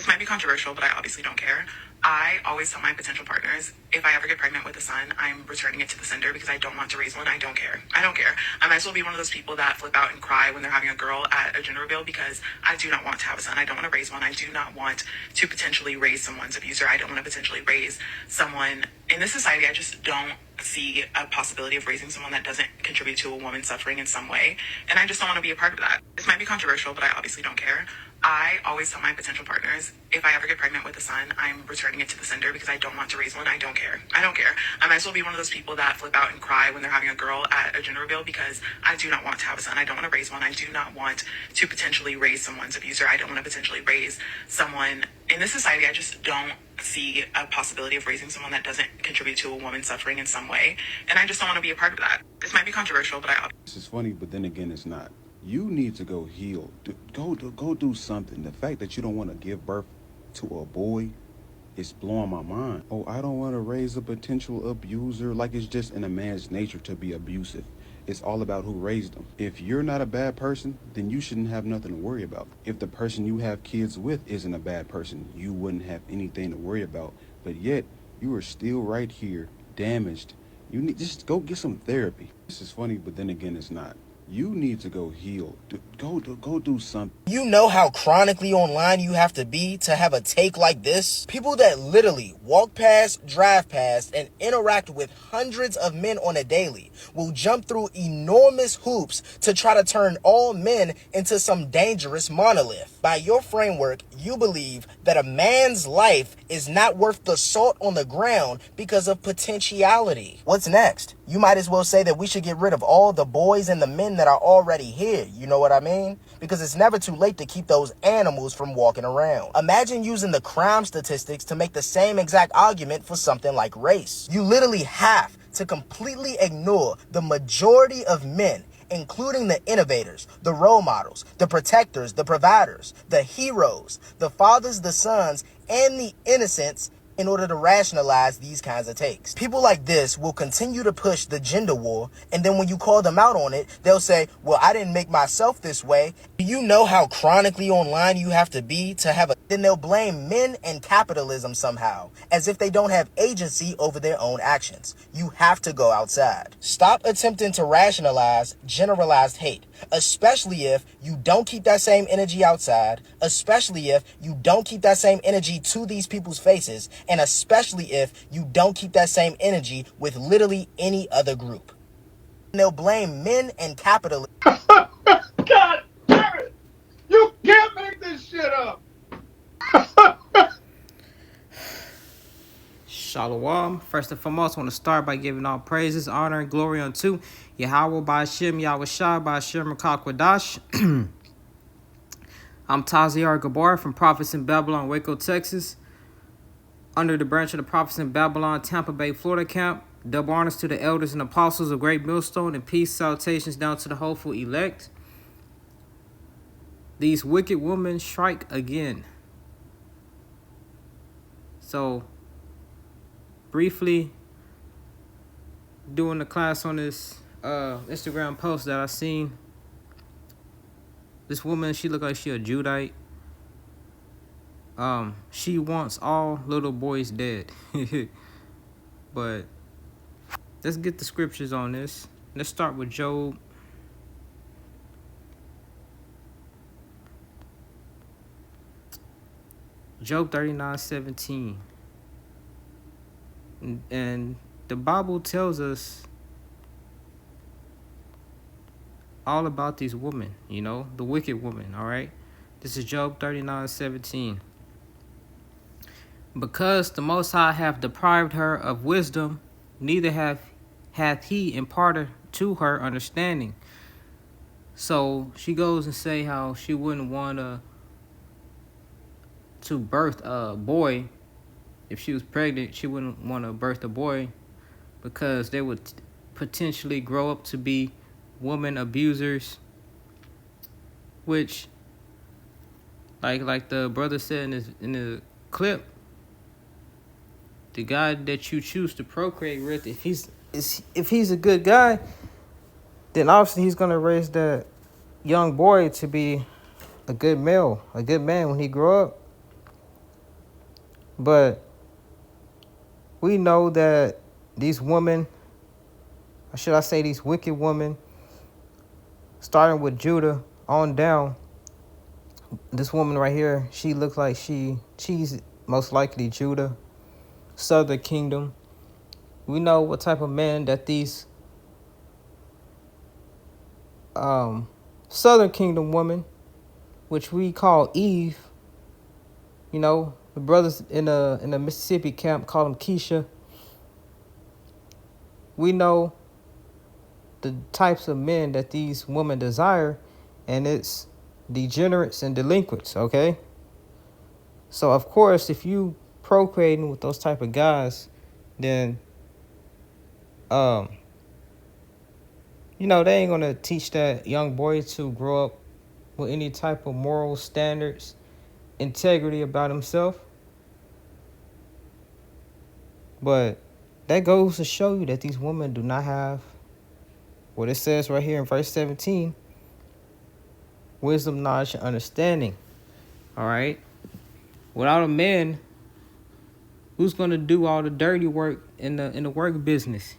This might be controversial, but I obviously don't care. I always tell my potential partners, if I ever get pregnant with a son, I'm returning it to the sender because I don't want to raise one. I don't care. I don't care. I might as well be one of those people that flip out and cry when they're having a girl at a gender reveal because I do not want to have a son. I don't want to raise one. I do not want to potentially raise someone's abuser. I don't want to potentially raise someone in this society. I just don't see a possibility of raising someone that doesn't contribute to a woman suffering in some way. And I just don't want to be a part of that. This might be controversial, but I obviously don't care. I always tell my potential partners, if I ever get pregnant with a son, I'm returning it to the sender because I don't want to raise one. I don't care. I don't care. I might as well be one of those people that flip out and cry when they're having a girl at a gender reveal because I do not want to have a son. I don't want to raise one. I do not want to potentially raise someone's abuser. I don't want to potentially raise someone in this society. I just don't see a possibility of raising someone that doesn't contribute to a woman suffering in some way. And I just don't want to be a part of that. This might be controversial, but This is funny, but then again, it's not. You need to go heal. Go do something. The fact that you don't want to give birth to a boy is blowing my mind. Oh, I don't want to raise a potential abuser. Like it's just in a man's nature to be abusive. It's all about who raised them. If you're not a bad person, then you shouldn't have nothing to worry about. If the person you have kids with isn't a bad person, you wouldn't have anything to worry about. But yet, you are still right here, damaged. You need just go get some therapy. This is funny, but then again, it's not. You need to go heal. Go do something. You know how chronically online you have to be to have a take like this? People that literally walk past, drive past, and interact with hundreds of men on a daily will jump through enormous hoops to try to turn all men into some dangerous monolith. By your framework, you believe that a man's life is not worth the salt on the ground because of potentiality. What's next? You might as well say that we should get rid of all the boys and the men that are already here. You know what I mean? Because it's never too late to keep those animals from walking around. Imagine using the crime statistics to make the same exact argument for something like race. You literally have to completely ignore the majority of men, including the innovators, the role models, the protectors, the providers, the heroes, the fathers, the sons, and the innocents in order to rationalize these kinds of takes. People like this will continue to push the gender war, and then when you call them out on it, they'll say, well, I didn't make myself this way. Do you know how chronically online you have to be to have a... Then they'll blame men and capitalism somehow, as if they don't have agency over their own actions. You have to go outside. Stop attempting to rationalize generalized hate, especially if you don't keep that same energy outside, especially if you don't keep that same energy to these people's faces, and especially if you don't keep that same energy with literally any other group. And they'll blame men and capitalism. God damn it! You can't make this shit up! Shalom. First and foremost, I want to start by giving all praises, honor, and glory unto Yahweh Ba'ashem, Yahweh Shai, Ba'ashem, Rakak Wadash. I'm Taziar Gabar from Prophets in Babylon, Waco, Texas. Under the branch of the Prophets in Babylon, Tampa Bay, Florida camp. Double honors to the elders and apostles of Great Millstone, and peace, salutations down to the hopeful elect. These wicked women strike again. So, briefly, doing the class on this Instagram post that I seen. This woman, she look like she a Judite. She wants all little boys dead. But let's get the scriptures on this. Let's start with Job. Job 39:17. And the Bible tells us all about these women, you know, the wicked woman, all right? This is Job 39:17. Because the Most High hath deprived her of wisdom, neither hath he imparted to her understanding. So she goes and say how she wouldn't want to birth a boy. If she was pregnant, she wouldn't want to birth a boy because they would potentially grow up to be woman abusers, which, like the brother said in the clip, the guy that you choose to procreate with, if he's a good guy, then obviously he's gonna raise that young boy to be a good male, a good man when he grow up. But we know that these women, or should I say these wicked women, starting with Judah on down, this woman right here, she looks like she's most likely Judah, Southern Kingdom. We know what type of man that these Southern Kingdom women, which we call Eve, the brothers in the Mississippi camp call them Keisha. We know the types of men that these women desire, and it's degenerates and delinquents, okay? So of course, if you procreating with those type of guys, then they ain't gonna teach that young boy to grow up with any type of moral standards, integrity about himself. But that goes to show you that these women do not have what it says right here in verse 17, wisdom, knowledge, and understanding. All right. Without a man, who's gonna do all the dirty work in the work business?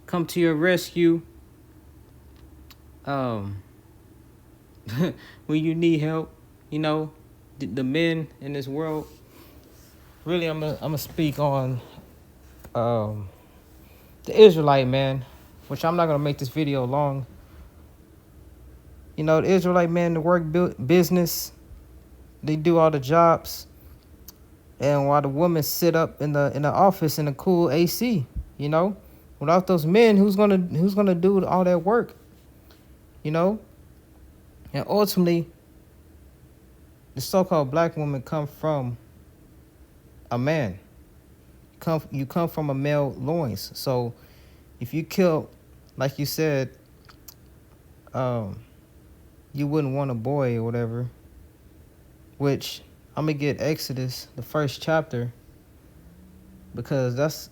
Come to your rescue when you need help. The men in this world. Really, I'm gonna speak on the Israelite man, which I'm not gonna make this video long. The Israelite man, the work business, they do all the jobs, and while the women sit up in the office in the cool AC, without those men, who's gonna do all that work, and ultimately, the so-called black woman come from a man. You come from a male loins. So if you kill, like you said, you wouldn't want a boy or whatever. Which I'm gonna get Exodus, the first chapter, because that's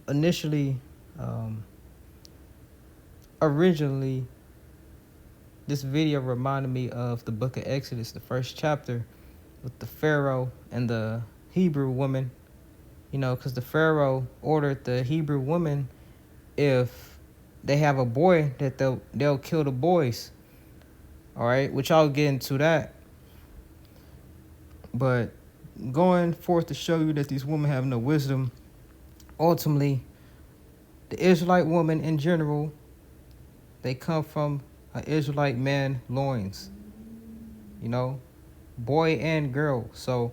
initially, originally, this video reminded me of the book of Exodus, the first chapter, with the Pharaoh and the Hebrew woman. Because the Pharaoh ordered the Hebrew woman, if they have a boy, that they'll kill the boys. All right, which I'll get into that. But going forth to show you that these women have no wisdom, ultimately, the Israelite woman in general, they come from an Israelite man loins, boy and girl. So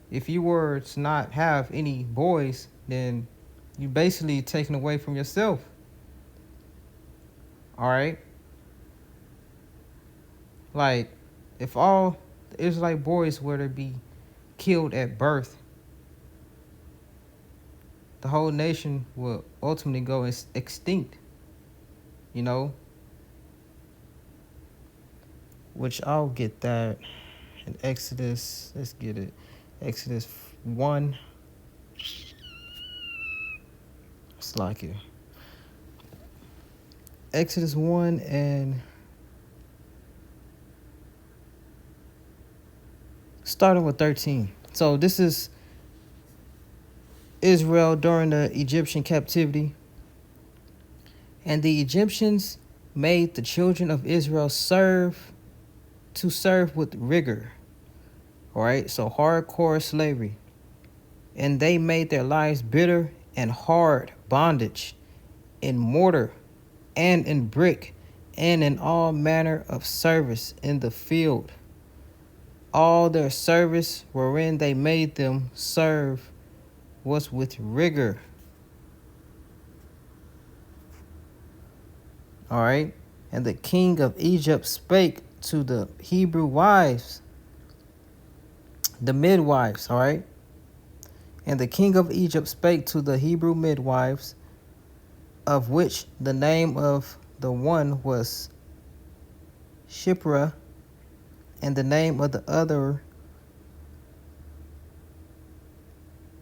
if you were to not have any boys, then you basically taken away from yourself. All right? Like, if all the Israelite boys were to be killed at birth, the whole nation will ultimately go extinct, which I'll get that in Exodus. Let's get it. Exodus 1. It's like it. Exodus 1 and starting with 13. So this is Israel during the Egyptian captivity. And the Egyptians made the children of Israel serve with rigor. All right, so hardcore slavery. And they made their lives bitter and hard bondage in mortar and in brick and in all manner of service in the field. All their service wherein they made them serve was with rigor. All right. And the king of Egypt spake to the Hebrew wives, the midwives, all right. And the king of Egypt spake to the Hebrew midwives, of which the name of the one was Shiphrah, and the name of the other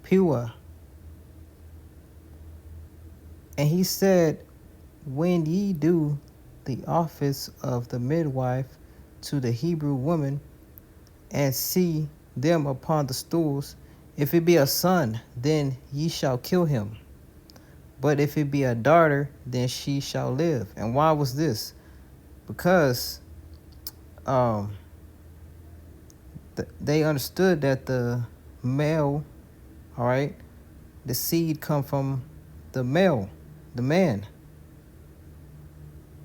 Puah. And he said, when ye do the office of the midwife to the Hebrew woman, and see them upon the stools. If it be a son, then ye shall kill him. But if it be a daughter, then she shall live. And why was this? Because um, they understood that the male, all right, the seed come from the male, the man.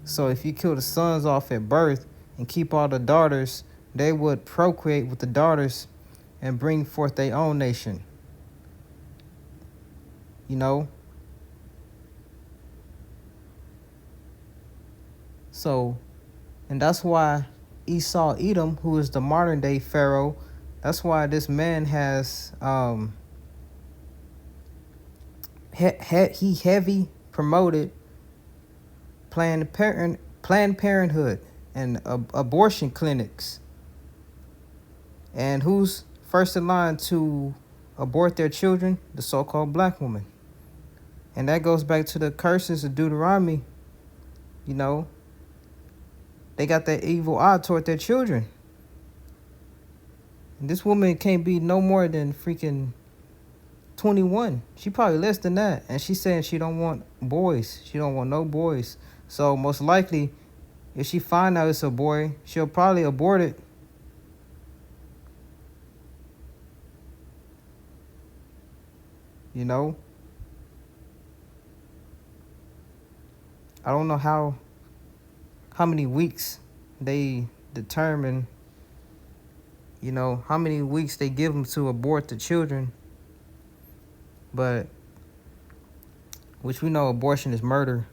So if you kill the sons off at birth and keep all the daughters, they would procreate with the daughters and bring forth their own nation. You know? So, and that's why Esau Edom, who is the modern day Pharaoh, that's why this man has he heavy promoted Planned Parenthood and abortion clinics. And who's first in line to abort their children? The so-called black woman. And that goes back to the curses of Deuteronomy. You know, they got that evil eye toward their children. And this woman can't be no more than freaking 21. She probably less than that. And she's saying she don't want boys. She don't want no boys. So most likely, if she find out it's a boy, she'll probably abort it. You know? I don't know how many weeks they determine, you know, how many weeks they give them to abort the children. But, which we know abortion is murder.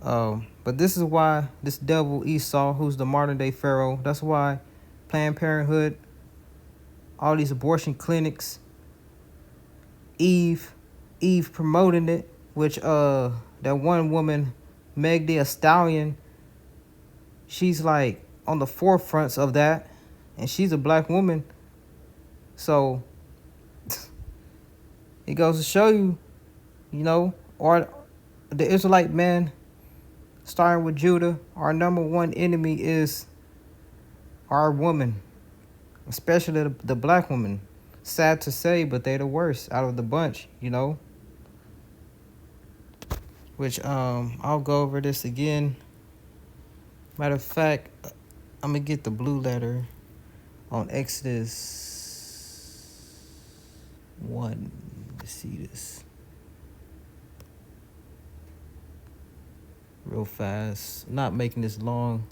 But this is why this devil Esau, who's the modern day Pharaoh, that's why Planned Parenthood, all these abortion clinics, Eve promoting it, which that one woman, Meg Thee Stallion, she's like on the forefronts of that, and she's a black woman. So it goes to show you, you know, or the Israelite man, starting with Judah, our number one enemy is our woman, especially the black woman. Sad to say, but they're the worst out of the bunch, you know. Which I'll go over this again. Matter of fact, I'm gonna get the blue letter on Exodus 1. Let's see this real fast. Not making this long.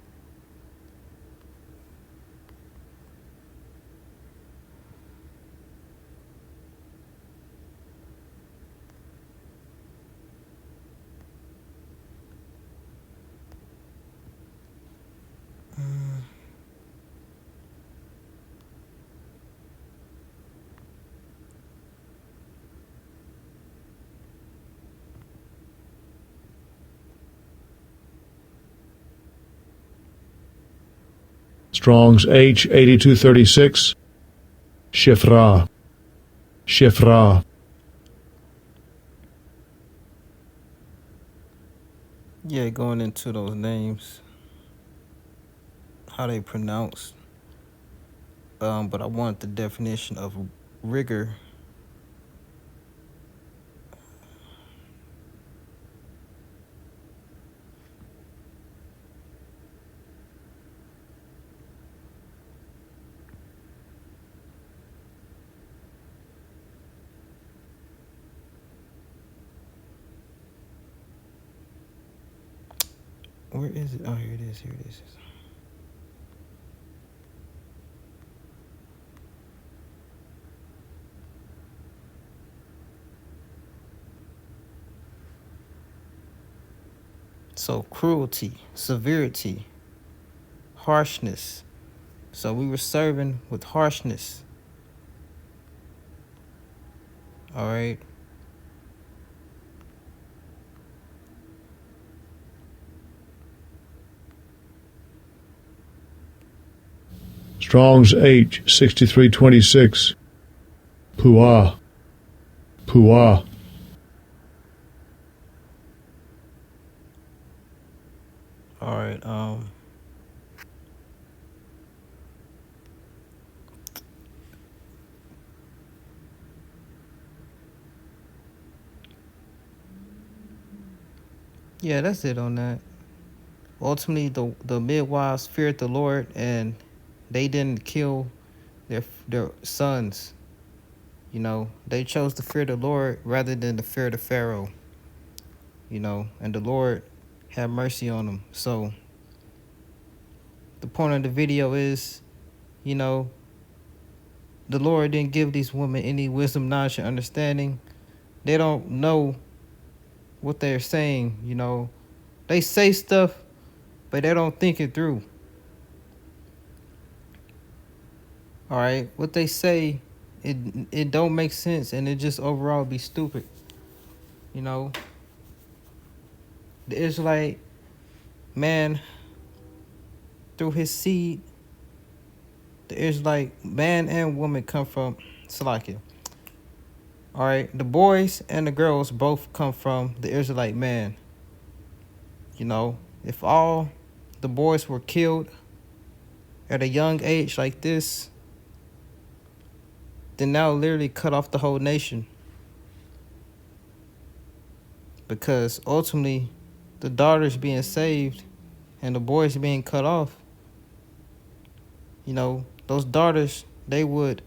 Strong's H 8236. Shifra. Shifra. Yeah, going into those names, how they pronounce. But I want the definition of rigor. Where is it? Oh, here it is. Here it is. So cruelty, severity, harshness. So we were serving with harshness. All right. Strong's H 6326. Puah. Puah. All right. Yeah, that's it on that. Ultimately, the midwives feared the Lord, and they didn't kill their sons. You know, they chose to fear the Lord rather than to fear the Pharaoh. You know, and the Lord had mercy on them. So the point of the video is, you know, the Lord didn't give these women any wisdom, knowledge, and understanding. They don't know what they're saying. You know, they say stuff, but they don't think it through. All right, what they say, it don't make sense, and it just overall be stupid. You know, the Israelite man through his seed, the Israelite man and woman come from Salakia. All right, the boys and the girls both come from the Israelite man. You know, if all the boys were killed at a young age like this, then that would literally cut off the whole nation. Because ultimately, the daughters being saved and the boys being cut off, you know, those daughters, they would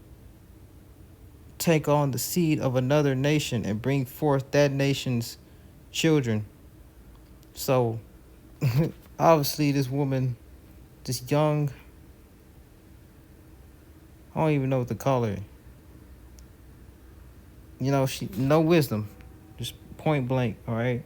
take on the seed of another nation and bring forth that nation's children. So, obviously, this woman, this young, I don't even know what to call her. You know, she no wisdom, just point blank. All right.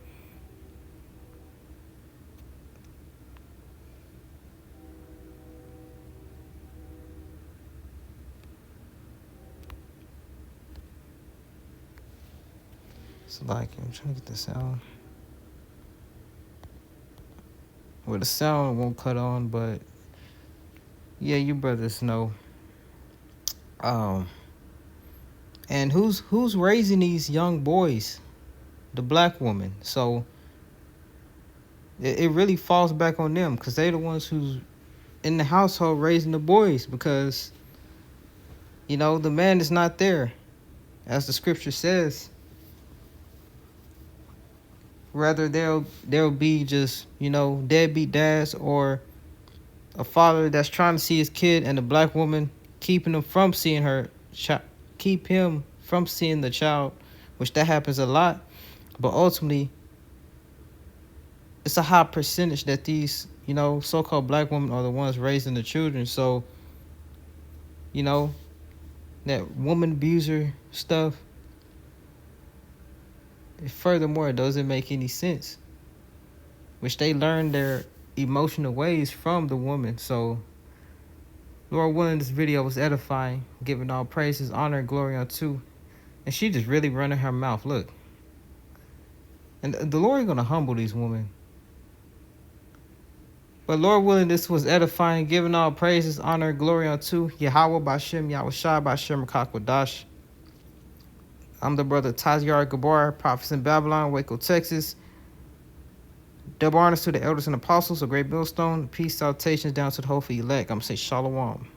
So like, I'm trying to get the sound. Well, the sound won't cut on, but yeah, you brothers know. And who's raising these young boys? The black woman. So it really falls back on them because they're the ones who's in the household raising the boys because, you know, the man is not there, as the scripture says. Rather, there'll be just, you know, deadbeat dads or a father that's trying to see his kid and the black woman keeping him from seeing keep him from seeing the child, which that happens a lot. But ultimately, it's a high percentage that these, you know, so-called black women are the ones raising the children. So, you know, that woman abuser stuff, furthermore, it doesn't make any sense. Which they learn their emotional ways from the woman. So, Lord willing, this video was edifying, giving all praises, honor, and glory unto. And she just really running her mouth. Look. And the Lord is going to humble these women. But Lord willing, this was edifying, giving all praises, honor, and glory unto Yahweh Bashem, Yahweh Shai Bashem, Kakwadash. I'm the brother Tazyar Gabar, prophets in Babylon, Waco, Texas. Double honors to the elders and apostles, a great millstone. Peace, salutations down to the whole elect. I'm going to say shalom.